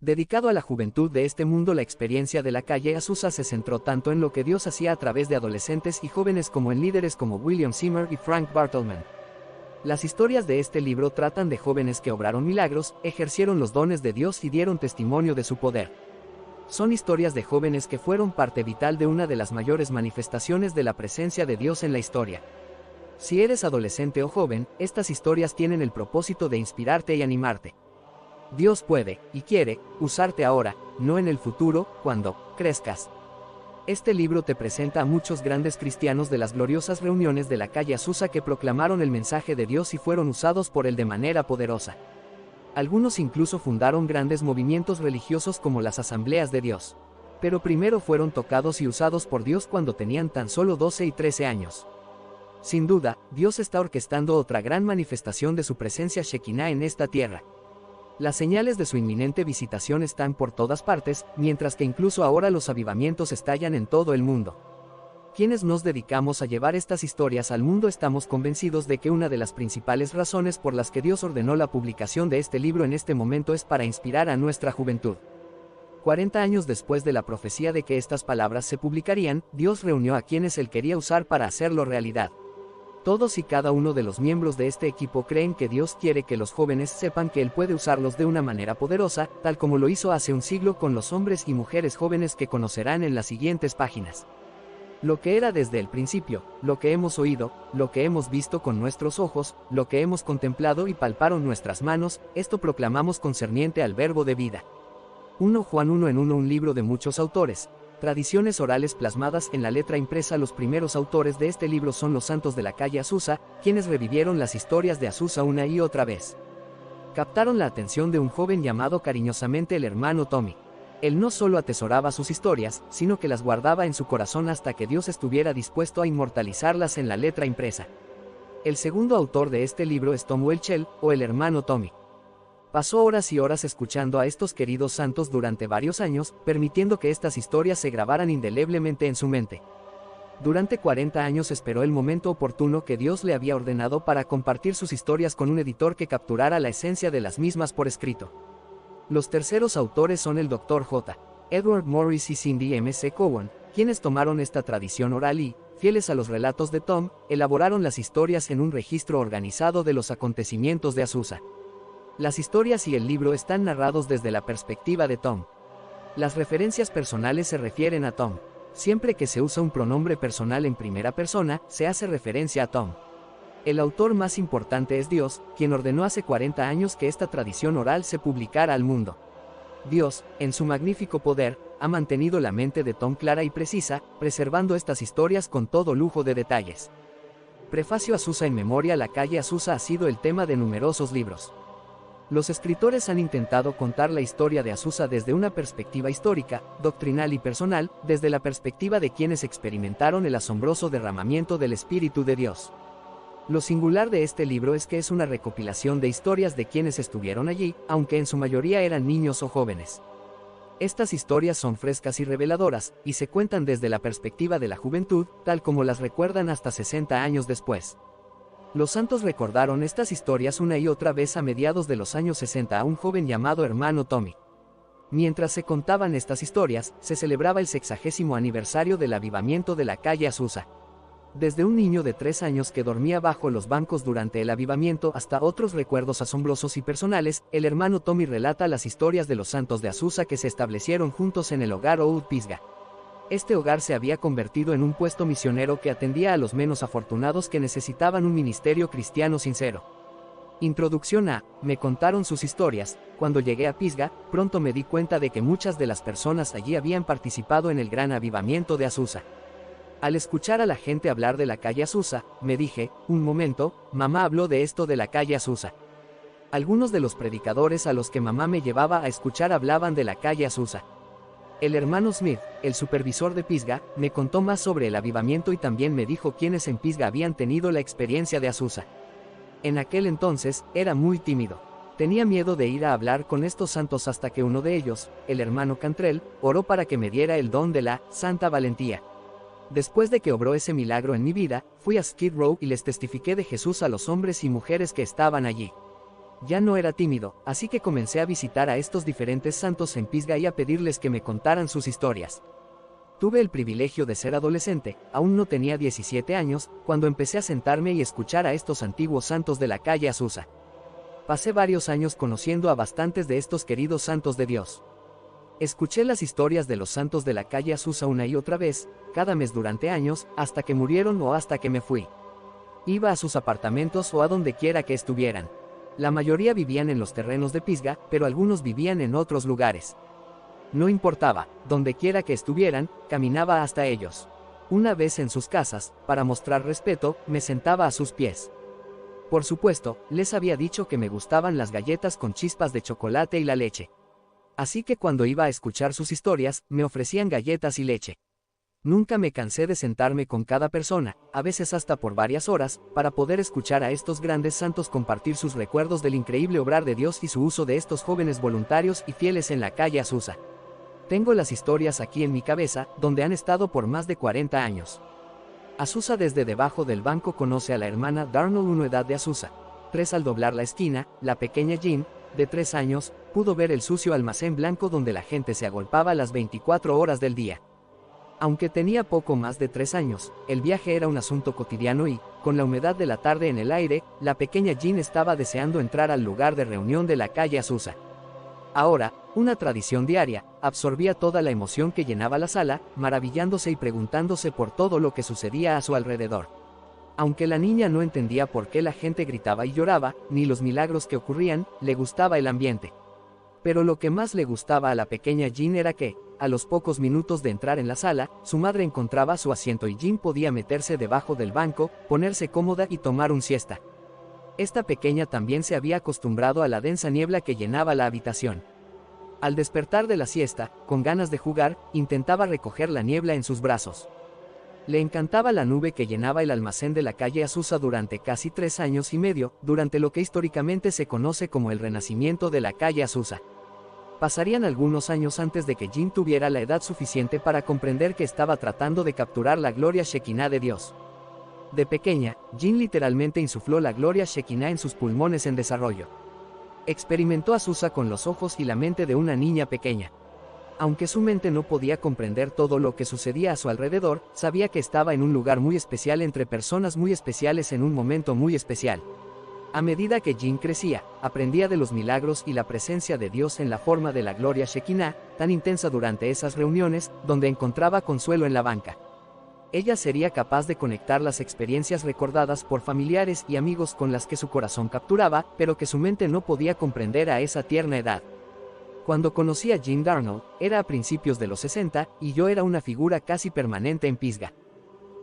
Dedicado a la juventud de este mundo, la experiencia de la calle Azusa se centró tanto en lo que Dios hacía a través de adolescentes y jóvenes como en líderes como William Seymour y Frank Bartleman. Las historias de este libro tratan de jóvenes que obraron milagros, ejercieron los dones de Dios y dieron testimonio de su poder. Son historias de jóvenes que fueron parte vital de una de las mayores manifestaciones de la presencia de Dios en la historia. Si eres adolescente o joven, estas historias tienen el propósito de inspirarte y animarte. Dios puede, y quiere, usarte ahora, no en el futuro, cuando crezcas. Este libro te presenta a muchos grandes cristianos de las gloriosas reuniones de la calle Azusa que proclamaron el mensaje de Dios y fueron usados por él de manera poderosa. Algunos incluso fundaron grandes movimientos religiosos como las Asambleas de Dios. Pero primero fueron tocados y usados por Dios cuando tenían tan solo 12 y 13 años. Sin duda, Dios está orquestando otra gran manifestación de su presencia Shekinah en esta tierra. Las señales de su inminente visitación están por todas partes, mientras que incluso ahora los avivamientos estallan en todo el mundo. Quienes nos dedicamos a llevar estas historias al mundo estamos convencidos de que una de las principales razones por las que Dios ordenó la publicación de este libro en este momento es para inspirar a nuestra juventud. 40 años después de la profecía de que estas palabras se publicarían, Dios reunió a quienes Él quería usar para hacerlo realidad. Todos y cada uno de los miembros de este equipo creen que Dios quiere que los jóvenes sepan que Él puede usarlos de una manera poderosa, tal como lo hizo hace un siglo con los hombres y mujeres jóvenes que conocerán en las siguientes páginas. Lo que era desde el principio, lo que hemos oído, lo que hemos visto con nuestros ojos, lo que hemos contemplado y palparon nuestras manos, esto proclamamos concerniente al verbo de vida. 1 Juan 1 en 1. Un libro de muchos autores. Tradiciones orales plasmadas en la letra impresa. Los primeros autores de este libro son los santos de la calle Azusa, quienes revivieron las historias de Azusa una y otra vez. Captaron la atención de un joven llamado cariñosamente el hermano Tommy. Él no solo atesoraba sus historias, sino que las guardaba en su corazón hasta que Dios estuviera dispuesto a inmortalizarlas en la letra impresa. El segundo autor de este libro es Tom Welchel, o el hermano Tommy. Pasó horas y horas escuchando a estos queridos santos durante varios años, permitiendo que estas historias se grabaran indeleblemente en su mente. Durante 40 años esperó el momento oportuno que Dios le había ordenado para compartir sus historias con un editor que capturara la esencia de las mismas por escrito. Los terceros autores son el Dr. J. Edward Morris y Cindy M. C. Cowan, quienes tomaron esta tradición oral y, fieles a los relatos de Tom, elaboraron las historias en un registro organizado de los acontecimientos de Azusa. Las historias y el libro están narrados desde la perspectiva de Tom. Las referencias personales se refieren a Tom. Siempre que se usa un pronombre personal en primera persona, se hace referencia a Tom. El autor más importante es Dios, quien ordenó hace 40 años que esta tradición oral se publicara al mundo. Dios, en su magnífico poder, ha mantenido la mente de Tom clara y precisa, preservando estas historias con todo lujo de detalles. Prefacio. Azusa en memoria. La calle Azusa ha sido el tema de numerosos libros. Los escritores han intentado contar la historia de Azusa desde una perspectiva histórica, doctrinal y personal, desde la perspectiva de quienes experimentaron el asombroso derramamiento del Espíritu de Dios. Lo singular de este libro es que es una recopilación de historias de quienes estuvieron allí, aunque en su mayoría eran niños o jóvenes. Estas historias son frescas y reveladoras, y se cuentan desde la perspectiva de la juventud, tal como las recuerdan hasta 60 años después. Los santos recordaron estas historias una y otra vez a mediados de los años 60 a un joven llamado hermano Tommy. Mientras se contaban estas historias, se celebraba el 60º aniversario del avivamiento de la calle Azusa. Desde un niño de 3 años que dormía bajo los bancos durante el avivamiento hasta otros recuerdos asombrosos y personales, el hermano Tommy relata las historias de los santos de Azusa que se establecieron juntos en el hogar Oud Pisgah. Este hogar se había convertido en un puesto misionero que atendía a los menos afortunados que necesitaban un ministerio cristiano sincero. Introducción a Me contaron sus historias. Cuando llegué a Pisgah, pronto me di cuenta de que muchas de las personas allí habían participado en el gran avivamiento de Azusa. Al escuchar a la gente hablar de la calle Azusa, me dije, un momento, mamá habló de esto de la calle Azusa. Algunos de los predicadores a los que mamá me llevaba a escuchar hablaban de la calle Azusa. El hermano Smith, el supervisor de Pisgah, me contó más sobre el avivamiento y también me dijo quiénes en Pisgah habían tenido la experiencia de Azusa. En aquel entonces, era muy tímido. Tenía miedo de ir a hablar con estos santos hasta que uno de ellos, el hermano Cantrell, oró para que me diera el don de la santa valentía. Después de que obró ese milagro en mi vida, fui a Skid Row y les testifiqué de Jesús a los hombres y mujeres que estaban allí. Ya no era tímido, así que comencé a visitar a estos diferentes santos en Pisgah y a pedirles que me contaran sus historias. Tuve el privilegio de ser adolescente, aún no tenía 17 años, cuando empecé a sentarme y escuchar a estos antiguos santos de la calle Azusa. Pasé varios años conociendo a bastantes de estos queridos santos de Dios. Escuché las historias de los santos de la calle Azusa una y otra vez, cada mes durante años, hasta que murieron o hasta que me fui. Iba a sus apartamentos o a donde quiera que estuvieran. La mayoría vivían en los terrenos de Pisgah, pero algunos vivían en otros lugares. No importaba, donde quiera que estuvieran, caminaba hasta ellos. Una vez en sus casas, para mostrar respeto, me sentaba a sus pies. Por supuesto, les había dicho que me gustaban las galletas con chispas de chocolate y la leche. Así que cuando iba a escuchar sus historias, me ofrecían galletas y leche. Nunca me cansé de sentarme con cada persona, a veces hasta por varias horas, para poder escuchar a estos grandes santos compartir sus recuerdos del increíble obrar de Dios y su uso de estos jóvenes voluntarios y fieles en la calle Azusa. Tengo las historias aquí en mi cabeza, donde han estado por más de 40 años. Azusa desde debajo del banco conoce a la hermana Darnell 1 edad de Azusa. 3 al doblar la esquina, la pequeña Jean, de 3 años, pudo ver el sucio almacén blanco donde la gente se agolpaba las 24 horas del día. Aunque tenía poco más de 3 años, el viaje era un asunto cotidiano y, con la humedad de la tarde en el aire, la pequeña Jean estaba deseando entrar al lugar de reunión de la calle Azusa. Ahora, una tradición diaria, absorbía toda la emoción que llenaba la sala, maravillándose y preguntándose por todo lo que sucedía a su alrededor. Aunque la niña no entendía por qué la gente gritaba y lloraba, ni los milagros que ocurrían, le gustaba el ambiente. Pero lo que más le gustaba a la pequeña Jean era que, a los pocos minutos de entrar en la sala, su madre encontraba su asiento y Jean podía meterse debajo del banco, ponerse cómoda y tomar un siesta. Esta pequeña también se había acostumbrado a la densa niebla que llenaba la habitación. Al despertar de la siesta, con ganas de jugar, intentaba recoger la niebla en sus brazos. Le encantaba la nube que llenaba el almacén de la calle Azusa durante casi 3 años y medio, durante lo que históricamente se conoce como el renacimiento de la calle Azusa. Pasarían algunos años antes de que Jean tuviera la edad suficiente para comprender que estaba tratando de capturar la gloria Shekinah de Dios. De pequeña, Jean literalmente insufló la gloria Shekinah en sus pulmones en desarrollo. Experimentó Azusa con los ojos y la mente de una niña pequeña. Aunque su mente no podía comprender todo lo que sucedía a su alrededor, sabía que estaba en un lugar muy especial entre personas muy especiales en un momento muy especial. A medida que Jean crecía, aprendía de los milagros y la presencia de Dios en la forma de la gloria Shekinah, tan intensa durante esas reuniones, donde encontraba consuelo en la banca. Ella sería capaz de conectar las experiencias recordadas por familiares y amigos con las que su corazón capturaba, pero que su mente no podía comprender a esa tierna edad. Cuando conocí a Jean Darnell, era a principios de los 60, y yo era una figura casi permanente en Pisgah.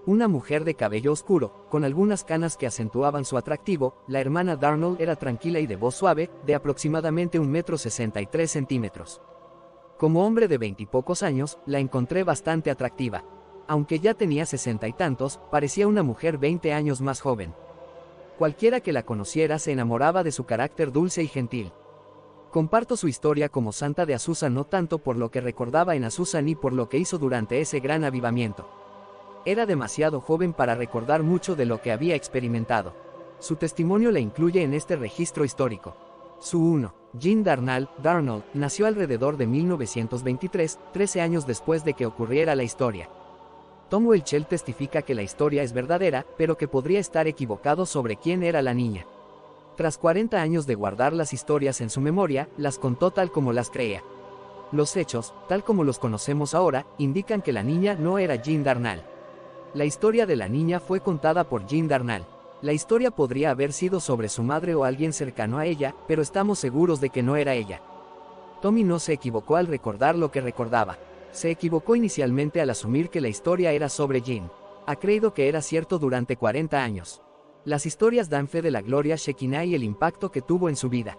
Una mujer de cabello oscuro, con algunas canas que acentuaban su atractivo, la hermana Darnell era tranquila y de voz suave, de aproximadamente 1,63 m. Como hombre de 20 y pocos años, la encontré bastante atractiva. Aunque ya tenía 60 y tantos, parecía una mujer 20 años más joven. Cualquiera que la conociera se enamoraba de su carácter dulce y gentil. Comparto su historia como santa de Azusa no tanto por lo que recordaba en Azusa ni por lo que hizo durante ese gran avivamiento. Era demasiado joven para recordar mucho de lo que había experimentado. Su testimonio la incluye en este registro histórico. Su 1. Jean Darnell nació alrededor de 1923, 13 años después de que ocurriera la historia. Tom Welchel testifica que la historia es verdadera, pero que podría estar equivocado sobre quién era la niña. Tras 40 años de guardar las historias en su memoria, las contó tal como las creía. Los hechos, tal como los conocemos ahora, indican que la niña no era Jean Darnell. La historia de la niña fue contada por Jean Darnell. La historia podría haber sido sobre su madre o alguien cercano a ella, pero estamos seguros de que no era ella. Tommy no se equivocó al recordar lo que recordaba. Se equivocó inicialmente al asumir que la historia era sobre Jean. Ha creído que era cierto durante 40 años. Las historias dan fe de la gloria Shekinah y el impacto que tuvo en su vida.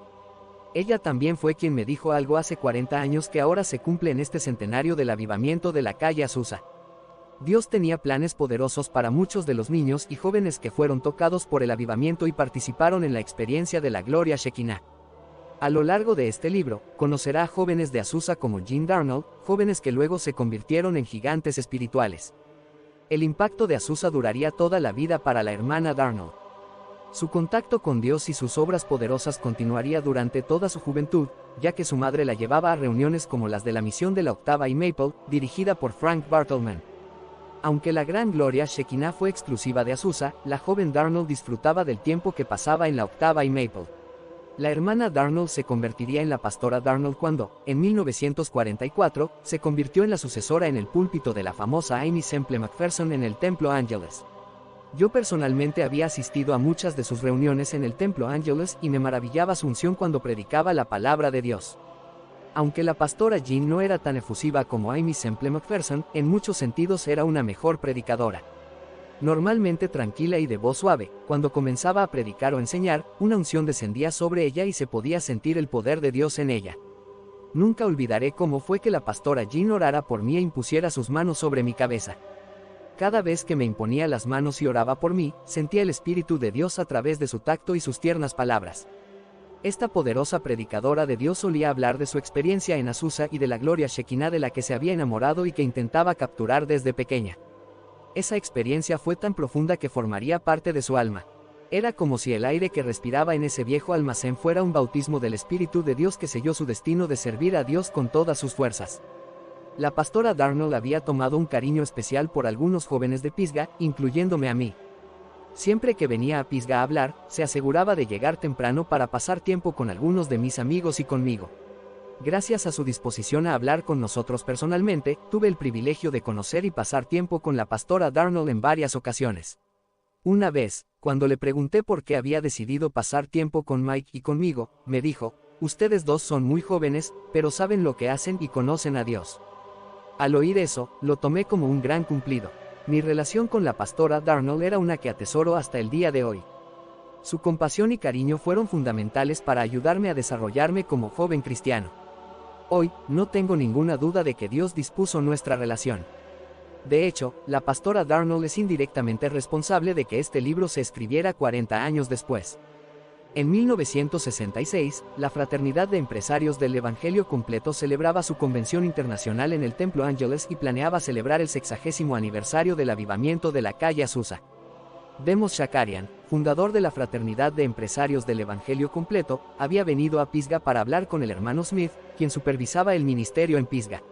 Ella también fue quien me dijo algo hace 40 años que ahora se cumple en este centenario del avivamiento de la calle Azusa. Dios tenía planes poderosos para muchos de los niños y jóvenes que fueron tocados por el avivamiento y participaron en la experiencia de la gloria Shekinah. A lo largo de este libro, conocerá a jóvenes de Azusa como Jean Darnell, jóvenes que luego se convirtieron en gigantes espirituales. El impacto de Azusa duraría toda la vida para la hermana Darnell. Su contacto con Dios y sus obras poderosas continuaría durante toda su juventud, ya que su madre la llevaba a reuniones como las de la Misión de la Octava y Maple, dirigida por Frank Bartleman. Aunque la gran gloria Shekinah fue exclusiva de Azusa, la joven Darnell disfrutaba del tiempo que pasaba en la Octava y Maple. La hermana Darnell se convertiría en la pastora Darnell cuando, en 1944, se convirtió en la sucesora en el púlpito de la famosa Aimee Semple McPherson en el Templo Angeles. Yo personalmente había asistido a muchas de sus reuniones en el Templo Angeles y me maravillaba su unción cuando predicaba la palabra de Dios. Aunque la pastora Jean no era tan efusiva como Aimee Semple McPherson, en muchos sentidos era una mejor predicadora. Normalmente tranquila y de voz suave, cuando comenzaba a predicar o enseñar, una unción descendía sobre ella y se podía sentir el poder de Dios en ella. Nunca olvidaré cómo fue que la pastora Jean orara por mí e impusiera sus manos sobre mi cabeza. Cada vez que me imponía las manos y oraba por mí, sentía el Espíritu de Dios a través de su tacto y sus tiernas palabras. Esta poderosa predicadora de Dios solía hablar de su experiencia en Azusa y de la gloria Shekinah de la que se había enamorado y que intentaba capturar desde pequeña. Esa experiencia fue tan profunda que formaría parte de su alma. Era como si el aire que respiraba en ese viejo almacén fuera un bautismo del Espíritu de Dios que selló su destino de servir a Dios con todas sus fuerzas. La pastora Darnell había tomado un cariño especial por algunos jóvenes de Pisgah, incluyéndome a mí. Siempre que venía a Pisgah a hablar, se aseguraba de llegar temprano para pasar tiempo con algunos de mis amigos y conmigo. Gracias a su disposición a hablar con nosotros personalmente, tuve el privilegio de conocer y pasar tiempo con la pastora Darnell en varias ocasiones. Una vez, cuando le pregunté por qué había decidido pasar tiempo con Mike y conmigo, me dijo: "Ustedes dos son muy jóvenes, pero saben lo que hacen y conocen a Dios". Al oír eso, lo tomé como un gran cumplido. Mi relación con la pastora Darnell era una que atesoro hasta el día de hoy. Su compasión y cariño fueron fundamentales para ayudarme a desarrollarme como joven cristiano. Hoy, no tengo ninguna duda de que Dios dispuso nuestra relación. De hecho, la pastora Darnell es indirectamente responsable de que este libro se escribiera 40 años después. En 1966, la Fraternidad de Empresarios del Evangelio Completo celebraba su convención internacional en el Templo Angeles y planeaba celebrar el 60º aniversario del avivamiento de la calle Azusa. Demos Shakarian, fundador de la Fraternidad de Empresarios del Evangelio Completo, había venido a Pisgah para hablar con el hermano Smith, quien supervisaba el ministerio en Pisgah.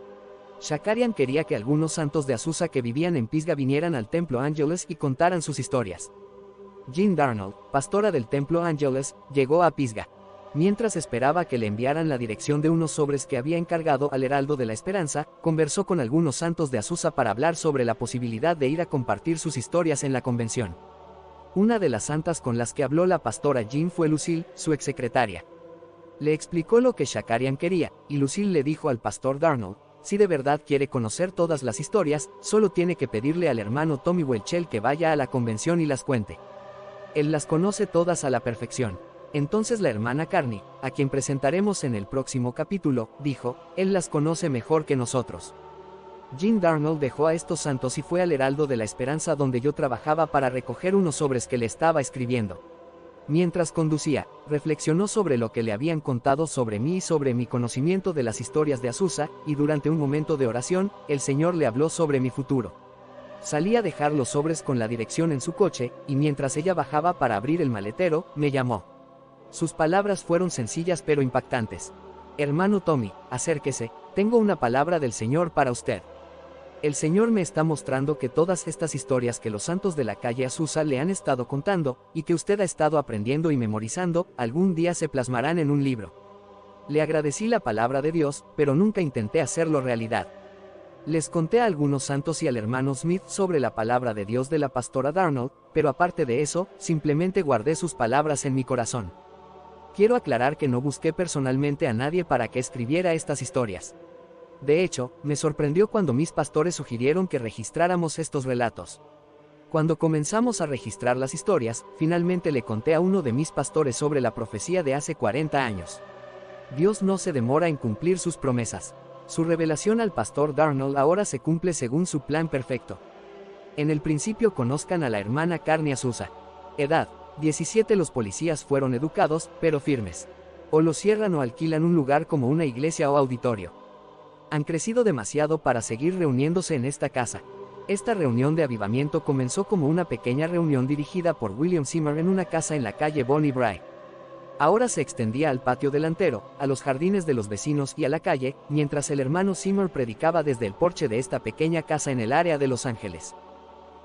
Shakarian quería que algunos santos de Azusa que vivían en Pisgah vinieran al Templo Angeles y contaran sus historias. Jean Darnell, pastora del Templo Angeles, llegó a Pisgah. Mientras esperaba que le enviaran la dirección de unos sobres que había encargado al Heraldo de la Esperanza, conversó con algunos santos de Azusa para hablar sobre la posibilidad de ir a compartir sus historias en la convención. Una de las santas con las que habló la pastora Jean fue Lucille, su exsecretaria. Le explicó lo que Shakarian quería, y Lucille le dijo al pastor Darnell: si de verdad quiere conocer todas las historias, solo tiene que pedirle al hermano Tommy Welchel que vaya a la convención y las cuente. Él las conoce todas a la perfección. Entonces la hermana Carney, a quien presentaremos en el próximo capítulo, dijo: él las conoce mejor que nosotros. Jean Darnell dejó a estos santos y fue al Heraldo de la Esperanza donde yo trabajaba para recoger unos sobres que le estaba escribiendo. Mientras conducía, reflexionó sobre lo que le habían contado sobre mí y sobre mi conocimiento de las historias de Azusa, y durante un momento de oración, el Señor le habló sobre mi futuro. Salí a dejar los sobres con la dirección en su coche, y mientras ella bajaba para abrir el maletero, me llamó. Sus palabras fueron sencillas pero impactantes. Hermano Tommy, acérquese, tengo una palabra del Señor para usted. El Señor me está mostrando que todas estas historias que los santos de la calle Azusa le han estado contando, y que usted ha estado aprendiendo y memorizando, algún día se plasmarán en un libro. Le agradecí la palabra de Dios, pero nunca intenté hacerlo realidad. Les conté a algunos santos y al hermano Smith sobre la palabra de Dios de la pastora Darnell, pero aparte de eso, simplemente guardé sus palabras en mi corazón. Quiero aclarar que no busqué personalmente a nadie para que escribiera estas historias. De hecho, me sorprendió cuando mis pastores sugirieron que registráramos estos relatos. Cuando comenzamos a registrar las historias, finalmente le conté a uno de mis pastores sobre la profecía de hace 40 años. Dios no se demora en cumplir sus promesas. Su revelación al pastor Darnell ahora se cumple según su plan perfecto. En el principio conozcan a la hermana Carney Azusa. Edad: 17. Los policías fueron educados, pero firmes. O lo cierran o alquilan un lugar como una iglesia o auditorio. Han crecido demasiado para seguir reuniéndose en esta casa. Esta reunión de avivamiento comenzó como una pequeña reunión dirigida por William Seymour en una casa en la calle Bonnie Brae. Ahora se extendía al patio delantero, a los jardines de los vecinos y a la calle, mientras el hermano Seymour predicaba desde el porche de esta pequeña casa en el área de Los Ángeles.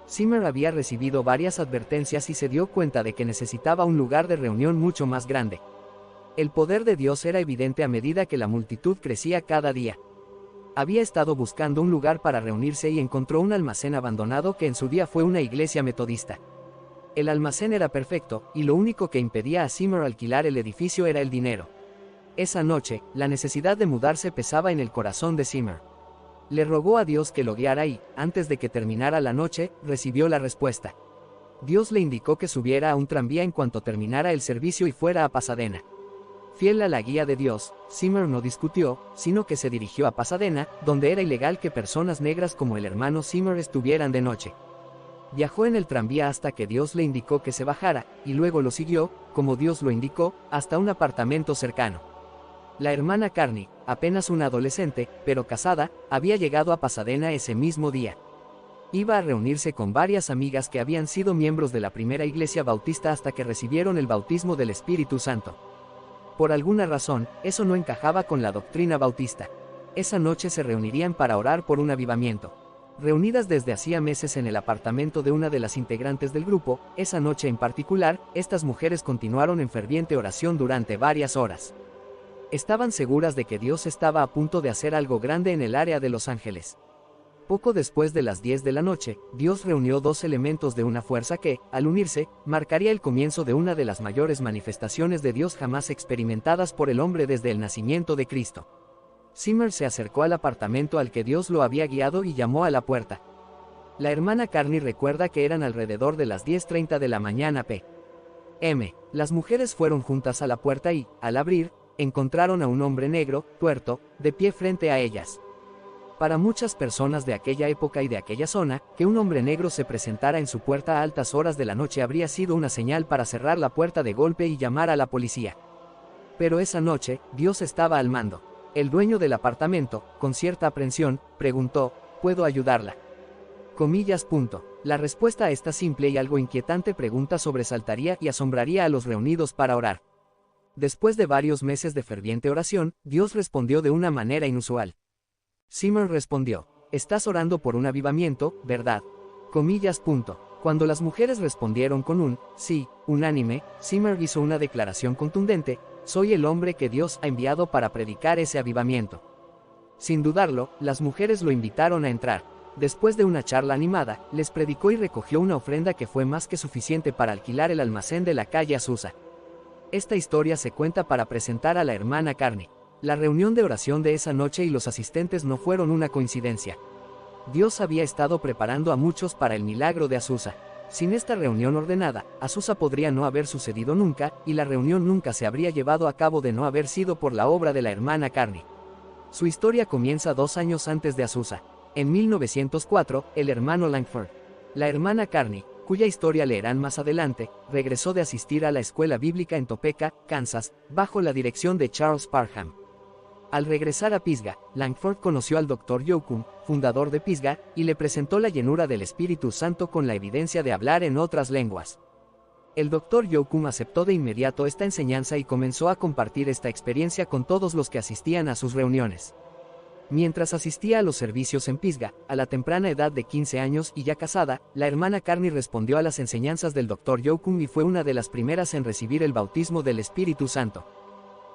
Seymour había recibido varias advertencias y se dio cuenta de que necesitaba un lugar de reunión mucho más grande. El poder de Dios era evidente a medida que la multitud crecía cada día. Había estado buscando un lugar para reunirse y encontró un almacén abandonado que en su día fue una iglesia metodista. El almacén era perfecto, y lo único que impedía a Seymour alquilar el edificio era el dinero. Esa noche, la necesidad de mudarse pesaba en el corazón de Seymour. Le rogó a Dios que lo guiara y, antes de que terminara la noche, recibió la respuesta. Dios le indicó que subiera a un tranvía en cuanto terminara el servicio y fuera a Pasadena. Fiel a la guía de Dios, Seymour no discutió, sino que se dirigió a Pasadena, donde era ilegal que personas negras como el hermano Seymour estuvieran de noche. Viajó en el tranvía hasta que Dios le indicó que se bajara, y luego lo siguió, como Dios lo indicó, hasta un apartamento cercano. La hermana Carney, apenas una adolescente, pero casada, había llegado a Pasadena ese mismo día. Iba a reunirse con varias amigas que habían sido miembros de la primera iglesia bautista hasta que recibieron el bautismo del Espíritu Santo. Por alguna razón, eso no encajaba con la doctrina bautista. Esa noche se reunirían para orar por un avivamiento. Reunidas desde hacía meses en el apartamento de una de las integrantes del grupo, esa noche en particular, estas mujeres continuaron en ferviente oración durante varias horas. Estaban seguras de que Dios estaba a punto de hacer algo grande en el área de Los Ángeles. Poco después de las 10 de la noche, Dios reunió dos elementos de una fuerza que, al unirse, marcaría el comienzo de una de las mayores manifestaciones de Dios jamás experimentadas por el hombre desde el nacimiento de Cristo. Seymour se acercó al apartamento al que Dios lo había guiado y llamó a la puerta. La hermana Carney recuerda que eran alrededor de las 10:30 de la mañana p.m. Las mujeres fueron juntas a la puerta y, al abrir, encontraron a un hombre negro, tuerto, de pie frente a ellas. Para muchas personas de aquella época y de aquella zona, que un hombre negro se presentara en su puerta a altas horas de la noche habría sido una señal para cerrar la puerta de golpe y llamar a la policía. Pero esa noche, Dios estaba al mando. El dueño del apartamento, con cierta aprensión, preguntó, ¿puedo ayudarla? Comillas. La respuesta a esta simple y algo inquietante pregunta sobresaltaría y asombraría a los reunidos para orar. Después de varios meses de ferviente oración, Dios respondió de una manera inusual. Seymour respondió, estás orando por un avivamiento, ¿verdad? Comillas. Cuando las mujeres respondieron con un sí unánime, Seymour hizo una declaración contundente, soy el hombre que Dios ha enviado para predicar ese avivamiento. Sin dudarlo, las mujeres lo invitaron a entrar. Después de una charla animada, les predicó y recogió una ofrenda que fue más que suficiente para alquilar el almacén de la calle Azusa. Esta historia se cuenta para presentar a la hermana Carney. La reunión de oración de esa noche y los asistentes no fueron una coincidencia. Dios había estado preparando a muchos para el milagro de Azusa. Sin esta reunión ordenada, Azusa podría no haber sucedido nunca, y la reunión nunca se habría llevado a cabo de no haber sido por la obra de la hermana Carney. Su historia comienza 2 años antes de Azusa. En 1904, el hermano Langford, la hermana Carney, cuya historia leerán más adelante, regresó de asistir a la escuela bíblica en Topeka, Kansas, bajo la dirección de Charles Parham. Al regresar a Pisgah, Langford conoció al Dr. Yoakum, fundador de Pisgah, y le presentó la llenura del Espíritu Santo con la evidencia de hablar en otras lenguas. El Dr. Yoakum aceptó de inmediato esta enseñanza y comenzó a compartir esta experiencia con todos los que asistían a sus reuniones. Mientras asistía a los servicios en Pisgah, a la temprana edad de 15 años y ya casada, la hermana Carney respondió a las enseñanzas del Dr. Yoakum y fue una de las primeras en recibir el bautismo del Espíritu Santo.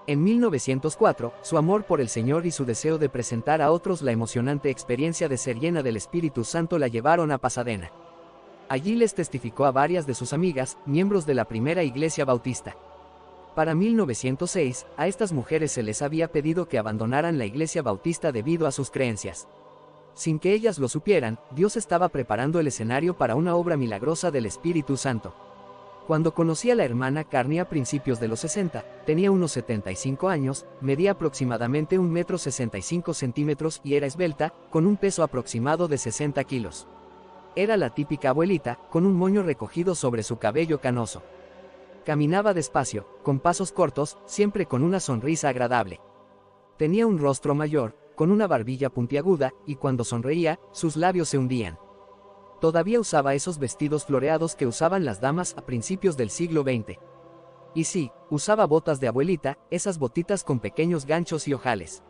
En 1904, su amor por el Señor y su deseo de presentar a otros la emocionante experiencia de ser llena del Espíritu Santo la llevaron a Pasadena. Allí les testificó a varias de sus amigas, miembros de la primera iglesia bautista. Para 1906, a estas mujeres se les había pedido que abandonaran la iglesia bautista debido a sus creencias. Sin que ellas lo supieran, Dios estaba preparando el escenario para una obra milagrosa del Espíritu Santo. Cuando conocí a la hermana Carney a principios de los 60, tenía unos 75 años, medía aproximadamente 1,65 m y era esbelta, con un peso aproximado de 60 kilos. Era la típica abuelita, con un moño recogido sobre su cabello canoso. Caminaba despacio, con pasos cortos, siempre con una sonrisa agradable. Tenía un rostro mayor, con una barbilla puntiaguda, y cuando sonreía, sus labios se hundían. Todavía usaba esos vestidos floreados que usaban las damas a principios del siglo XX. Y sí, usaba botas de abuelita, esas botitas con pequeños ganchos y ojales.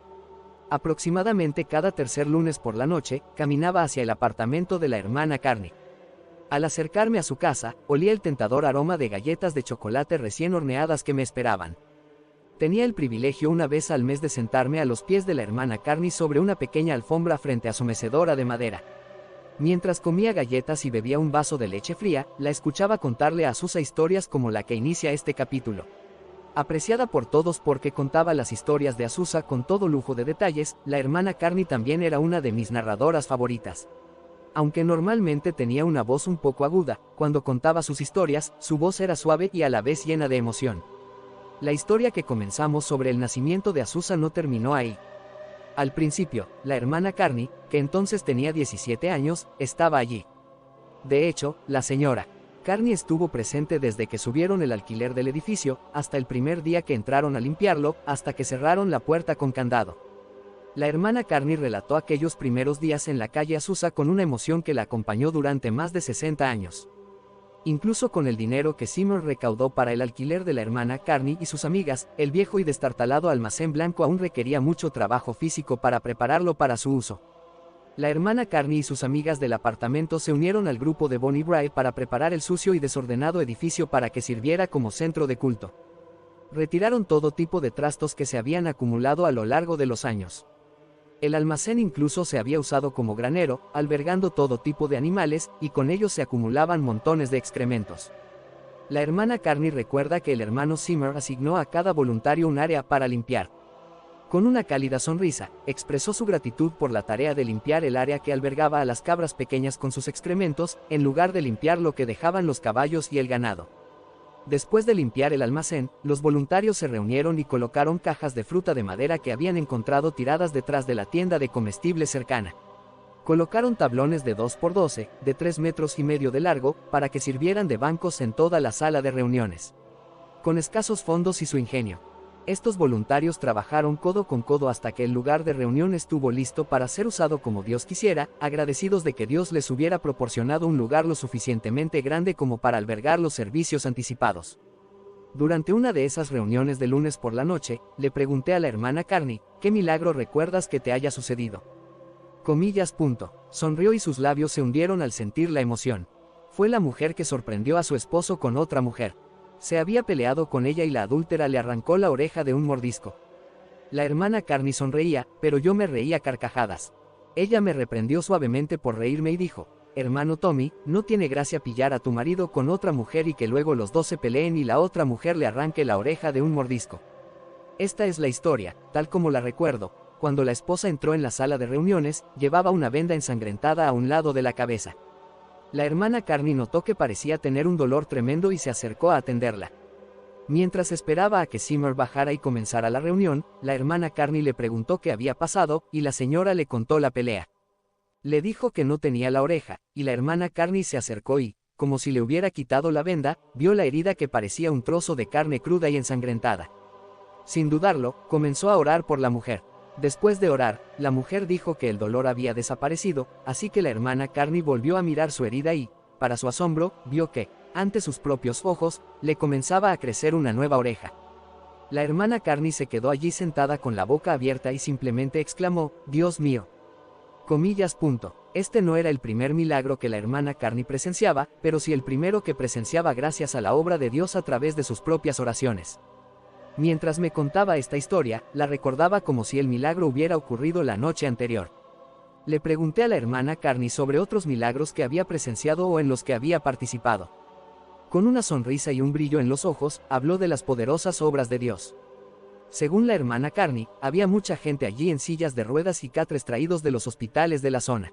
Aproximadamente cada tercer lunes por la noche, caminaba hacia el apartamento de la hermana Carney. Al acercarme a su casa, olía el tentador aroma de galletas de chocolate recién horneadas que me esperaban. Tenía el privilegio una vez al mes de sentarme a los pies de la hermana Carney sobre una pequeña alfombra frente a su mecedora de madera. Mientras comía galletas y bebía un vaso de leche fría, la escuchaba contarle a Azusa historias como la que inicia este capítulo. Apreciada por todos porque contaba las historias de Azusa con todo lujo de detalles, la hermana Carney también era una de mis narradoras favoritas. Aunque normalmente tenía una voz un poco aguda, cuando contaba sus historias, su voz era suave y a la vez llena de emoción. La historia que comenzamos sobre el nacimiento de Azusa no terminó ahí. Al principio, la hermana Carney, que entonces tenía 17 años, estaba allí. De hecho, la señora Carney estuvo presente desde que subieron el alquiler del edificio, hasta el primer día que entraron a limpiarlo, hasta que cerraron la puerta con candado. La hermana Carney relató aquellos primeros días en la calle Azusa con una emoción que la acompañó durante más de 60 años. Incluso con el dinero que Seymour recaudó para el alquiler de la hermana Carney y sus amigas, el viejo y destartalado almacén blanco aún requería mucho trabajo físico para prepararlo para su uso. La hermana Carney y sus amigas del apartamento se unieron al grupo de Bonnie Bright para preparar el sucio y desordenado edificio para que sirviera como centro de culto. Retiraron todo tipo de trastos que se habían acumulado a lo largo de los años. El almacén incluso se había usado como granero, albergando todo tipo de animales, y con ellos se acumulaban montones de excrementos. La hermana Carney recuerda que el hermano Seymour asignó a cada voluntario un área para limpiar. Con una cálida sonrisa, expresó su gratitud por la tarea de limpiar el área que albergaba a las cabras pequeñas con sus excrementos, en lugar de limpiar lo que dejaban los caballos y el ganado. Después de limpiar el almacén, los voluntarios se reunieron y colocaron cajas de fruta de madera que habían encontrado tiradas detrás de la tienda de comestibles cercana. Colocaron tablones de 2x12, de 3,5 metros de largo, para que sirvieran de bancos en toda la sala de reuniones. Con escasos fondos y su ingenio, estos voluntarios trabajaron codo con codo hasta que el lugar de reunión estuvo listo para ser usado como Dios quisiera, agradecidos de que Dios les hubiera proporcionado un lugar lo suficientemente grande como para albergar los servicios anticipados. Durante una de esas reuniones de lunes por la noche, le pregunté a la hermana Carney, ¿qué milagro recuerdas que te haya sucedido? Comillas. Sonrió y sus labios se hundieron al sentir la emoción. Fue la mujer que sorprendió a su esposo con otra mujer. Se había peleado con ella y la adúltera le arrancó la oreja de un mordisco. La hermana Carney sonreía, pero yo me reía a carcajadas. Ella me reprendió suavemente por reírme y dijo, hermano Tommy, no tiene gracia pillar a tu marido con otra mujer y que luego los dos se peleen y la otra mujer le arranque la oreja de un mordisco. Esta es la historia, tal como la recuerdo. Cuando la esposa entró en la sala de reuniones, llevaba una venda ensangrentada a un lado de la cabeza. La hermana Carney notó que parecía tener un dolor tremendo y se acercó a atenderla. Mientras esperaba a que Seymour bajara y comenzara la reunión, la hermana Carney le preguntó qué había pasado, y la señora le contó la pelea. Le dijo que no tenía la oreja, y la hermana Carney se acercó y, como si le hubiera quitado la venda, vio la herida que parecía un trozo de carne cruda y ensangrentada. Sin dudarlo, comenzó a orar por la mujer. Después de orar, la mujer dijo que el dolor había desaparecido, así que la hermana Carney volvió a mirar su herida y, para su asombro, vio que, ante sus propios ojos, le comenzaba a crecer una nueva oreja. La hermana Carney se quedó allí sentada con la boca abierta y simplemente exclamó, Dios mío. Comillas. Este no era el primer milagro que la hermana Carney presenciaba, pero sí el primero que presenciaba gracias a la obra de Dios a través de sus propias oraciones. Mientras me contaba esta historia, la recordaba como si el milagro hubiera ocurrido la noche anterior. Le pregunté a la hermana Carney sobre otros milagros que había presenciado o en los que había participado. Con una sonrisa y un brillo en los ojos, habló de las poderosas obras de Dios. Según la hermana Carney, había mucha gente allí en sillas de ruedas y catres traídos de los hospitales de la zona.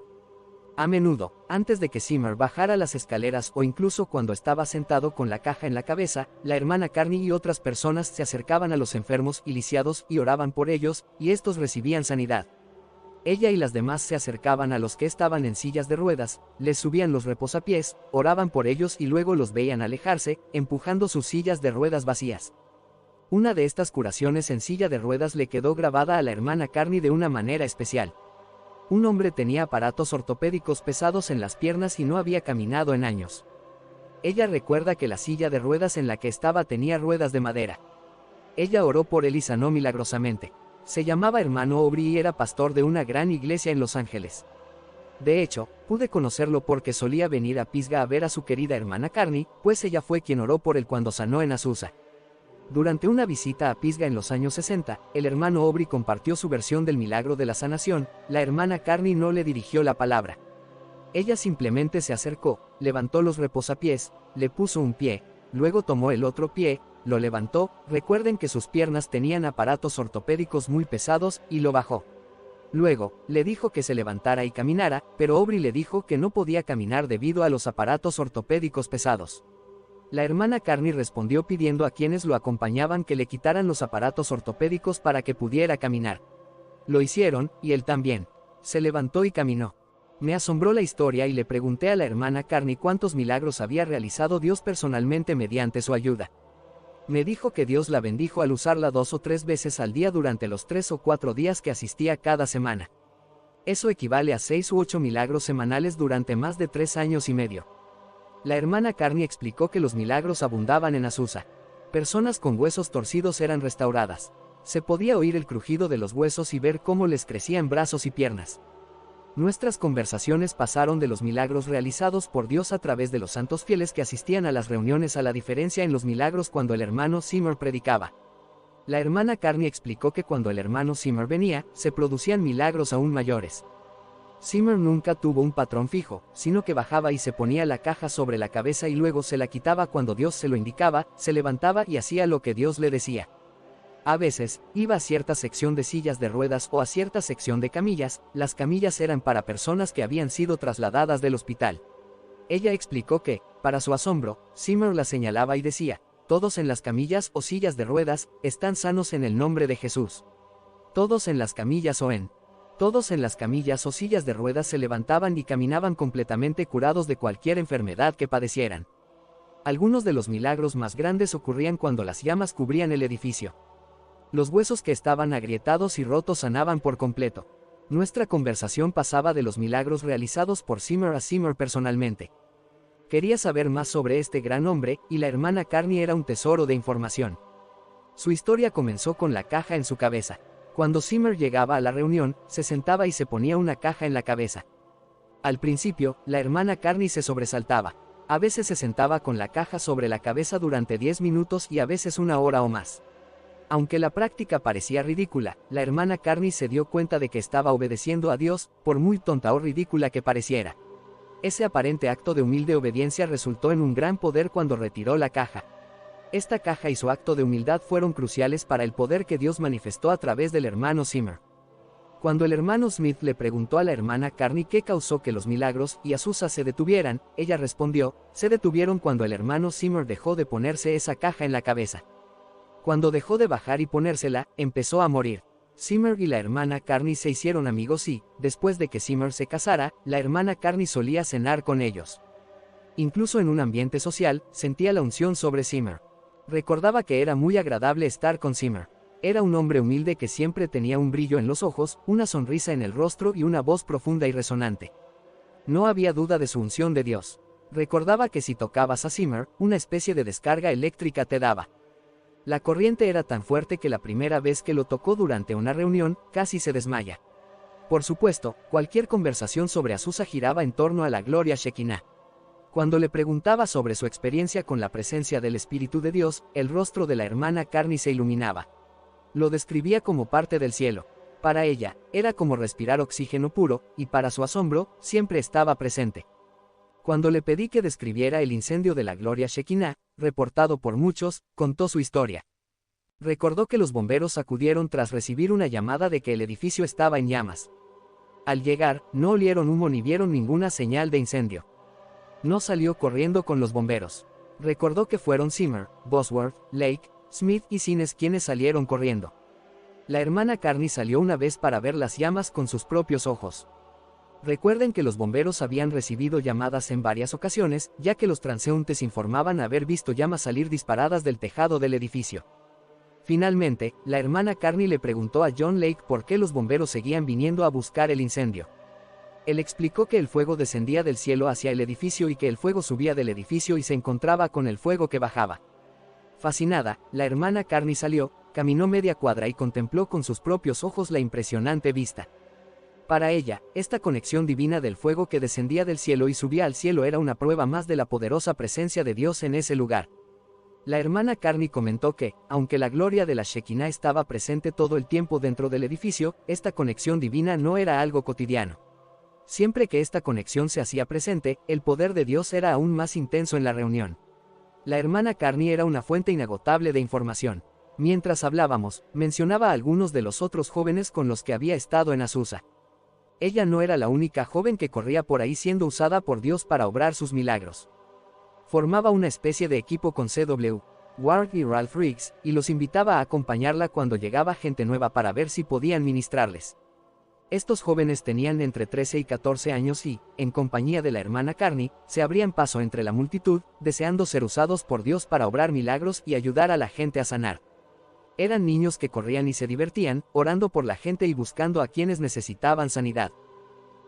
A menudo, antes de que Seymour bajara las escaleras o incluso cuando estaba sentado con la caja en la cabeza, la hermana Carney y otras personas se acercaban a los enfermos y lisiados y oraban por ellos, y estos recibían sanidad. Ella y las demás se acercaban a los que estaban en sillas de ruedas, les subían los reposapiés, oraban por ellos y luego los veían alejarse, empujando sus sillas de ruedas vacías. Una de estas curaciones en silla de ruedas le quedó grabada a la hermana Carney de una manera especial. Un hombre tenía aparatos ortopédicos pesados en las piernas y no había caminado en años. Ella recuerda que la silla de ruedas en la que estaba tenía ruedas de madera. Ella oró por él y sanó milagrosamente. Se llamaba hermano Aubrey y era pastor de una gran iglesia en Los Ángeles. De hecho, pude conocerlo porque solía venir a Pisgah a ver a su querida hermana Carney, pues ella fue quien oró por él cuando sanó en Azusa. Durante una visita a Pisgah en los años 60, el hermano Aubrey compartió su versión del milagro de la sanación. La hermana Carney no le dirigió la palabra. Ella simplemente se acercó, levantó los reposapiés, le puso un pie, luego tomó el otro pie, lo levantó. Recuerden que sus piernas tenían aparatos ortopédicos muy pesados, y lo bajó. Luego, le dijo que se levantara y caminara, pero Aubrey le dijo que no podía caminar debido a los aparatos ortopédicos pesados. La hermana Carney respondió pidiendo a quienes lo acompañaban que le quitaran los aparatos ortopédicos para que pudiera caminar. Lo hicieron, y él también. Se levantó y caminó. Me asombró la historia y le pregunté a la hermana Carney cuántos milagros había realizado Dios personalmente mediante su ayuda. Me dijo que Dios la bendijo al usarla 2 o 3 veces al día durante los 3 o 4 días que asistía cada semana. Eso equivale a 6 u 8 milagros semanales durante más de 3 años y medio. La hermana Carney explicó que los milagros abundaban en Azusa. Personas con huesos torcidos eran restauradas. Se podía oír el crujido de los huesos y ver cómo les crecían brazos y piernas. Nuestras conversaciones pasaron de los milagros realizados por Dios a través de los santos fieles que asistían a las reuniones a la diferencia en los milagros cuando el hermano Zimmer predicaba. La hermana Carney explicó que cuando el hermano Zimmer venía, se producían milagros aún mayores. Zimmer nunca tuvo un patrón fijo, sino que bajaba y se ponía la caja sobre la cabeza y luego se la quitaba cuando Dios se lo indicaba, se levantaba y hacía lo que Dios le decía. A veces, iba a cierta sección de sillas de ruedas o a cierta sección de camillas. Las camillas eran para personas que habían sido trasladadas del hospital. Ella explicó que, para su asombro, Zimmer la señalaba y decía: todos en las camillas o sillas de ruedas, están sanos en el nombre de Jesús. Todos en las camillas Todos en las camillas o sillas de ruedas se levantaban y caminaban completamente curados de cualquier enfermedad que padecieran. Algunos de los milagros más grandes ocurrían cuando las llamas cubrían el edificio. Los huesos que estaban agrietados y rotos sanaban por completo. Nuestra conversación pasaba de los milagros realizados por Zimmer a Zimmer personalmente. Quería saber más sobre este gran hombre, y la hermana Carney era un tesoro de información. Su historia comenzó con la caja en su cabeza. Cuando Zimmer llegaba a la reunión, se sentaba y se ponía una caja en la cabeza. Al principio, la hermana Carney se sobresaltaba. A veces se sentaba con la caja sobre la cabeza durante 10 minutos y a veces 1 hora o más. Aunque la práctica parecía ridícula, la hermana Carney se dio cuenta de que estaba obedeciendo a Dios, por muy tonta o ridícula que pareciera. Ese aparente acto de humilde obediencia resultó en un gran poder cuando retiró la caja. Esta caja y su acto de humildad fueron cruciales para el poder que Dios manifestó a través del hermano Zimmer. Cuando el hermano Smith le preguntó a la hermana Carney qué causó que los milagros y Azusa se detuvieran, ella respondió: se detuvieron cuando el hermano Zimmer dejó de ponerse esa caja en la cabeza. Cuando dejó de bajar y ponérsela, empezó a morir. Zimmer y la hermana Carney se hicieron amigos y, después de que Zimmer se casara, la hermana Carney solía cenar con ellos. Incluso en un ambiente social, sentía la unción sobre Zimmer. Recordaba que era muy agradable estar con Zimmer. Era un hombre humilde que siempre tenía un brillo en los ojos, una sonrisa en el rostro y una voz profunda y resonante. No había duda de su unción de Dios. Recordaba que si tocabas a Zimmer, una especie de descarga eléctrica te daba. La corriente era tan fuerte que la primera vez que lo tocó durante una reunión, casi se desmaya. Por supuesto, cualquier conversación sobre Azusa giraba en torno a la gloria Shekinah. Cuando le preguntaba sobre su experiencia con la presencia del Espíritu de Dios, el rostro de la hermana Carney se iluminaba. Lo describía como parte del cielo. Para ella, era como respirar oxígeno puro, y para su asombro, siempre estaba presente. Cuando le pedí que describiera el incendio de la gloria Shekinah, reportado por muchos, contó su historia. Recordó que los bomberos acudieron tras recibir una llamada de que el edificio estaba en llamas. Al llegar, no olieron humo ni vieron ninguna señal de incendio. No salió corriendo con los bomberos. Recordó que fueron Zimmer, Bosworth, Lake, Smith y Sines quienes salieron corriendo. La hermana Carney salió una vez para ver las llamas con sus propios ojos. Recuerden que los bomberos habían recibido llamadas en varias ocasiones, ya que los transeúntes informaban haber visto llamas salir disparadas del tejado del edificio. Finalmente, la hermana Carney le preguntó a John Lake por qué los bomberos seguían viniendo a buscar el incendio. Él explicó que el fuego descendía del cielo hacia el edificio y que el fuego subía del edificio y se encontraba con el fuego que bajaba. Fascinada, la hermana Carney salió, caminó media cuadra y contempló con sus propios ojos la impresionante vista. Para ella, esta conexión divina del fuego que descendía del cielo y subía al cielo era una prueba más de la poderosa presencia de Dios en ese lugar. La hermana Carney comentó que, aunque la gloria de la Shekinah estaba presente todo el tiempo dentro del edificio, esta conexión divina no era algo cotidiano. Siempre que esta conexión se hacía presente, el poder de Dios era aún más intenso en la reunión. La hermana Carney era una fuente inagotable de información. Mientras hablábamos, mencionaba a algunos de los otros jóvenes con los que había estado en Azusa. Ella no era la única joven que corría por ahí siendo usada por Dios para obrar sus milagros. Formaba una especie de equipo con C.W. Ward y Ralph Riggs, y los invitaba a acompañarla cuando llegaba gente nueva para ver si podían ministrarles. Estos jóvenes tenían entre 13 y 14 años y, en compañía de la hermana Carney, se abrían paso entre la multitud, deseando ser usados por Dios para obrar milagros y ayudar a la gente a sanar. Eran niños que corrían y se divertían, orando por la gente y buscando a quienes necesitaban sanidad.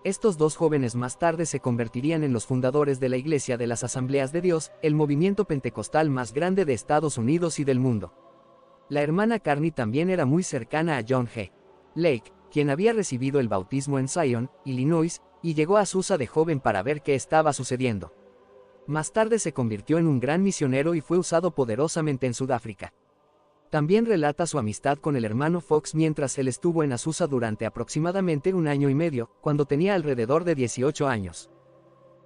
Estos dos jóvenes más tarde se convertirían en los fundadores de la Iglesia de las Asambleas de Dios, el movimiento pentecostal más grande de Estados Unidos y del mundo. La hermana Carney también era muy cercana a John G. Lake, quien había recibido el bautismo en Zion, Illinois, y llegó a Azusa de joven para ver qué estaba sucediendo. Más tarde se convirtió en un gran misionero y fue usado poderosamente en Sudáfrica. También relata su amistad con el hermano Fox mientras él estuvo en Azusa durante aproximadamente 1 año y medio, cuando tenía alrededor de 18 años.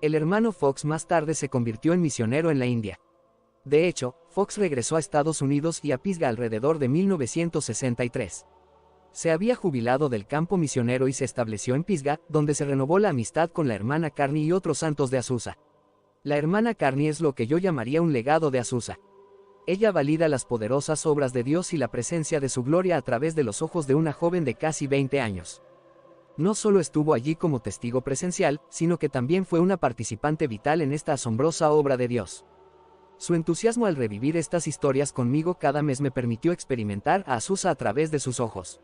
El hermano Fox más tarde se convirtió en misionero en la India. De hecho, Fox regresó a Estados Unidos y a Pisgah alrededor de 1963. Se había jubilado del campo misionero y se estableció en Pisgah, donde se renovó la amistad con la hermana Carney y otros santos de Azusa. La hermana Carney es lo que yo llamaría un legado de Azusa. Ella valida las poderosas obras de Dios y la presencia de su gloria a través de los ojos de una joven de casi 20 años. No solo estuvo allí como testigo presencial, sino que también fue una participante vital en esta asombrosa obra de Dios. Su entusiasmo al revivir estas historias conmigo cada mes me permitió experimentar a Azusa a través de sus ojos.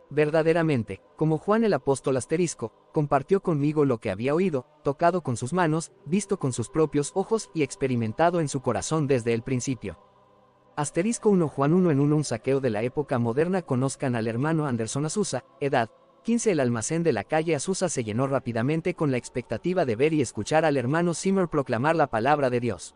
Verdaderamente, como Juan el apóstol asterisco, compartió conmigo lo que había oído, tocado con sus manos, visto con sus propios ojos y experimentado en su corazón desde el principio. Asterisco 1 Juan 1 en 1 Un saqueo de la época moderna. Conozcan al hermano Anderson Azusa, edad 15. El almacén de la calle Azusa se llenó rápidamente con la expectativa de ver y escuchar al hermano Zimmer proclamar la palabra de Dios.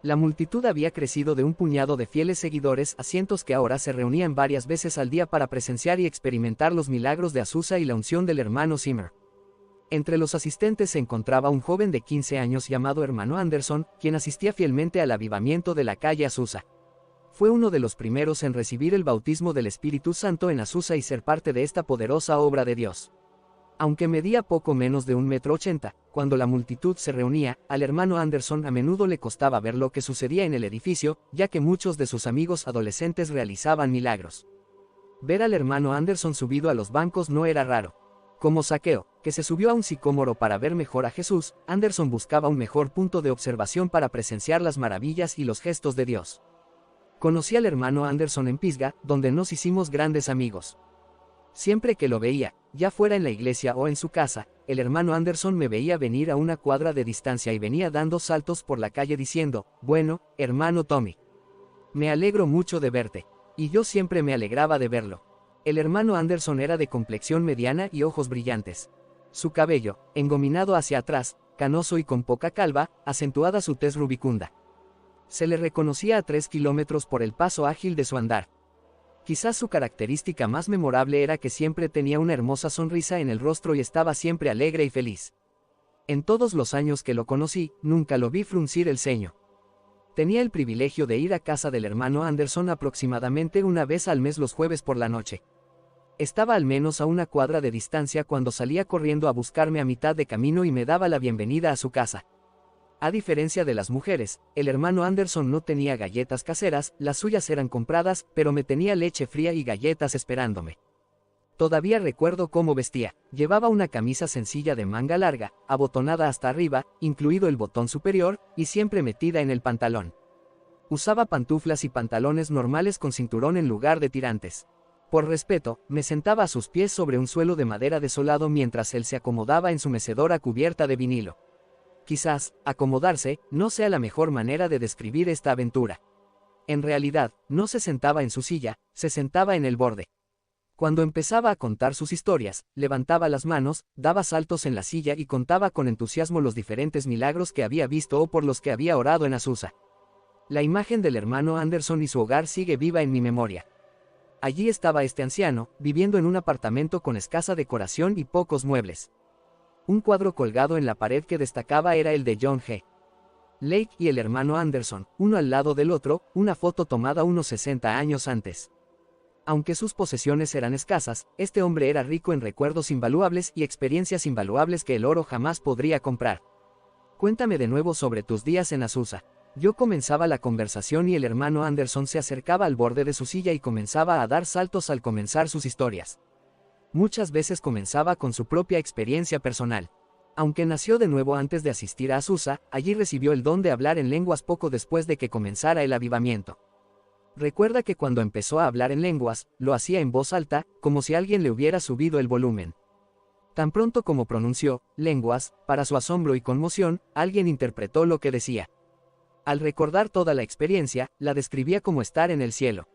La multitud había crecido de un puñado de fieles seguidores a cientos que ahora se reunían varias veces al día para presenciar y experimentar los milagros de Azusa y la unción del hermano Zimmer. Entre los asistentes se encontraba un joven de 15 años llamado hermano Anderson, quien asistía fielmente al avivamiento de la calle Azusa. Fue uno de los primeros en recibir el bautismo del Espíritu Santo en Azusa y ser parte de esta poderosa obra de Dios. Aunque medía poco menos de 1,80 m, cuando la multitud se reunía, al hermano Anderson a menudo le costaba ver lo que sucedía en el edificio, ya que muchos de sus amigos adolescentes realizaban milagros. Ver al hermano Anderson subido a los bancos no era raro. Como Zaqueo, que se subió a un sicómoro para ver mejor a Jesús, Anderson buscaba un mejor punto de observación para presenciar las maravillas y los gestos de Dios. Conocí al hermano Anderson en Pisgah, donde nos hicimos grandes amigos. Siempre que lo veía, ya fuera en la iglesia o en su casa, el hermano Anderson me veía venir a 1 cuadra de distancia y venía dando saltos por la calle diciendo, bueno, hermano Tommy. Me alegro mucho de verte. Y yo siempre me alegraba de verlo. El hermano Anderson era de complexión mediana y ojos brillantes. Su cabello, engominado hacia atrás, canoso y con poca calva, acentuada su tez rubicunda. Se le reconocía a 3 kilómetros por el paso ágil de su andar. Quizás su característica más memorable era que siempre tenía una hermosa sonrisa en el rostro y estaba siempre alegre y feliz. En todos los años que lo conocí, nunca lo vi fruncir el ceño. Tenía el privilegio de ir a casa del hermano Anderson aproximadamente una vez al mes los jueves por la noche. Estaba al menos a 1 cuadra de distancia cuando salía corriendo a buscarme a mitad de camino y me daba la bienvenida a su casa. A diferencia de las mujeres, el hermano Anderson no tenía galletas caseras, las suyas eran compradas, pero me tenía leche fría y galletas esperándome. Todavía recuerdo cómo vestía. Llevaba una camisa sencilla de manga larga, abotonada hasta arriba, incluido el botón superior, y siempre metida en el pantalón. Usaba pantuflas y pantalones normales con cinturón en lugar de tirantes. Por respeto, me sentaba a sus pies sobre un suelo de madera desolado mientras él se acomodaba en su mecedora cubierta de vinilo. Quizás, acomodarse, no sea la mejor manera de describir esta aventura. En realidad, no se sentaba en su silla, se sentaba en el borde. Cuando empezaba a contar sus historias, levantaba las manos, daba saltos en la silla y contaba con entusiasmo los diferentes milagros que había visto o por los que había orado en Azusa. La imagen del hermano Anderson y su hogar sigue viva en mi memoria. Allí estaba este anciano, viviendo en un apartamento con escasa decoración y pocos muebles. Un cuadro colgado en la pared que destacaba era el de John G. Lake y el hermano Anderson, uno al lado del otro, una foto tomada unos 60 años antes. Aunque sus posesiones eran escasas, este hombre era rico en recuerdos invaluables y experiencias invaluables que el oro jamás podría comprar. Cuéntame de nuevo sobre tus días en Azusa. Yo comenzaba la conversación y el hermano Anderson se acercaba al borde de su silla y comenzaba a dar saltos al comenzar sus historias. Muchas veces comenzaba con su propia experiencia personal. Aunque nació de nuevo antes de asistir a Azusa, allí recibió el don de hablar en lenguas poco después de que comenzara el avivamiento. Recuerda que cuando empezó a hablar en lenguas, lo hacía en voz alta, como si alguien le hubiera subido el volumen. Tan pronto como pronunció lenguas, para su asombro y conmoción, alguien interpretó lo que decía. Al recordar toda la experiencia, la describía como estar en el cielo.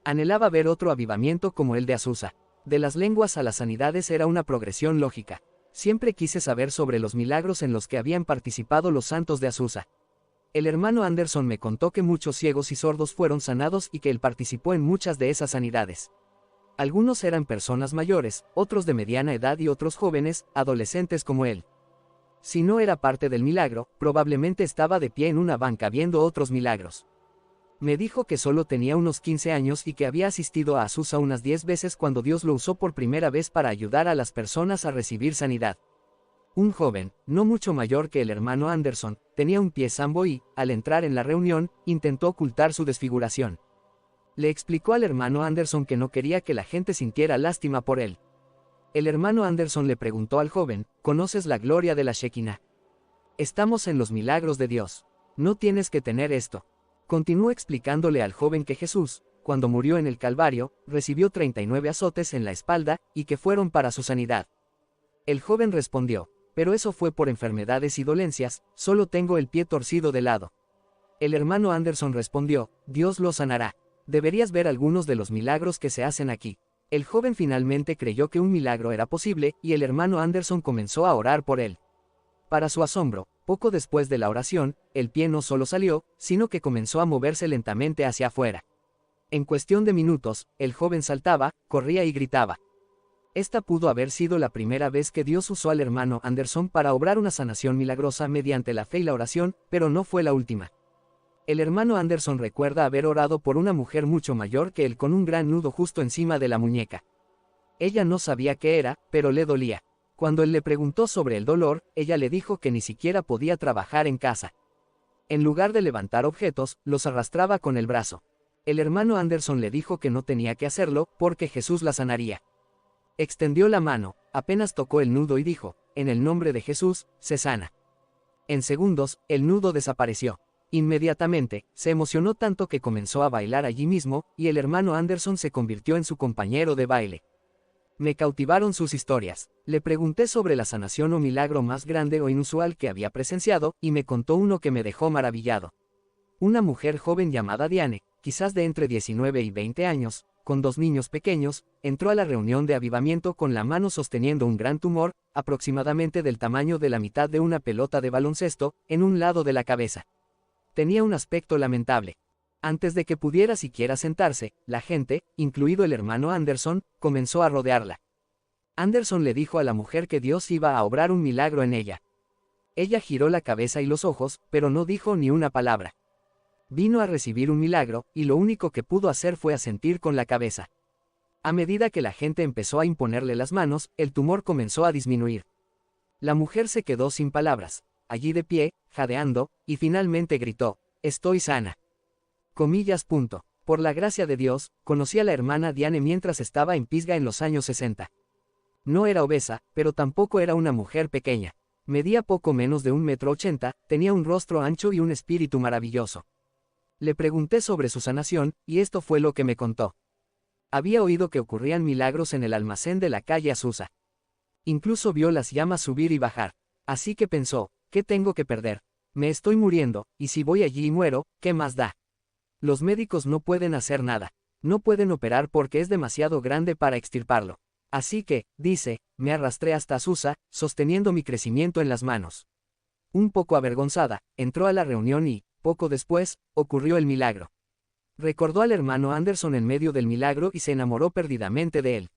Anhelaba ver otro avivamiento como el de Azusa. De las lenguas a las sanidades era una progresión lógica. Siempre quise saber sobre los milagros en los que habían participado los santos de Azusa. El hermano Anderson me contó que muchos ciegos y sordos fueron sanados y que él participó en muchas de esas sanidades. Algunos eran personas mayores, otros de mediana edad y otros jóvenes, adolescentes como él. Si no era parte del milagro, probablemente estaba de pie en una banca viendo otros milagros. Me dijo que solo tenía unos 15 años y que había asistido a Azusa unas 10 veces cuando Dios lo usó por primera vez para ayudar a las personas a recibir sanidad. Un joven, no mucho mayor que el hermano Anderson, tenía un pie zambo y, al entrar en la reunión, intentó ocultar su desfiguración. Le explicó al hermano Anderson que no quería que la gente sintiera lástima por él. El hermano Anderson le preguntó al joven, ¿conoces la gloria de la Shekinah? Estamos en los milagros de Dios. No tienes que tener esto. Continuó explicándole al joven que Jesús, cuando murió en el Calvario, recibió 39 azotes en la espalda, y que fueron para su sanidad. El joven respondió, pero eso fue por enfermedades y dolencias, solo tengo el pie torcido de lado. El hermano Anderson respondió, Dios lo sanará. Deberías ver algunos de los milagros que se hacen aquí. El joven finalmente creyó que un milagro era posible, y el hermano Anderson comenzó a orar por él. Para su asombro, poco después de la oración, el pie no solo salió, sino que comenzó a moverse lentamente hacia afuera. En cuestión de minutos, el joven saltaba, corría y gritaba. Esta pudo haber sido la primera vez que Dios usó al hermano Anderson para obrar una sanación milagrosa mediante la fe y la oración, pero no fue la última. El hermano Anderson recuerda haber orado por una mujer mucho mayor que él con un gran nudo justo encima de la muñeca. Ella no sabía qué era, pero le dolía. Cuando él le preguntó sobre el dolor, ella le dijo que ni siquiera podía trabajar en casa. En lugar de levantar objetos, los arrastraba con el brazo. El hermano Anderson le dijo que no tenía que hacerlo, porque Jesús la sanaría. Extendió la mano, apenas tocó el nudo y dijo, en el nombre de Jesús, se sana. En segundos, el nudo desapareció. Inmediatamente, se emocionó tanto que comenzó a bailar allí mismo, y el hermano Anderson se convirtió en su compañero de baile. Me cautivaron sus historias. Le pregunté sobre la sanación o milagro más grande o inusual que había presenciado, y me contó uno que me dejó maravillado. Una mujer joven llamada Diane, quizás de entre 19 y 20 años, con 2 niños pequeños, entró a la reunión de avivamiento con la mano sosteniendo un gran tumor, aproximadamente del tamaño de la mitad de una pelota de baloncesto, en un lado de la cabeza. Tenía un aspecto lamentable. Antes de que pudiera siquiera sentarse, la gente, incluido el hermano Anderson, comenzó a rodearla. Anderson le dijo a la mujer que Dios iba a obrar un milagro en ella. Ella giró la cabeza y los ojos, pero no dijo ni una palabra. Vino a recibir un milagro, y lo único que pudo hacer fue asentir con la cabeza. A medida que la gente empezó a imponerle las manos, el tumor comenzó a disminuir. La mujer se quedó sin palabras, allí de pie, jadeando, y finalmente gritó, «Estoy sana». Comillas. Por la gracia de Dios, conocí a la hermana Diane mientras estaba en Pisgah en los años 60. No era obesa, pero tampoco era una mujer pequeña. Medía poco menos de 1,80 m, tenía un rostro ancho y un espíritu maravilloso. Le pregunté sobre su sanación, y esto fue lo que me contó. Había oído que ocurrían milagros en el almacén de la calle Azusa. Incluso vio las llamas subir y bajar. Así que pensó, ¿qué tengo que perder? Me estoy muriendo, y si voy allí y muero, ¿qué más da? Los médicos no pueden hacer nada. No pueden operar porque es demasiado grande para extirparlo. Así que, dice, me arrastré hasta Azusa, sosteniendo mi crecimiento en las manos. Un poco avergonzada, entró a la reunión y, poco después, ocurrió el milagro. Recordó al hermano Anderson en medio del milagro y se enamoró perdidamente de él.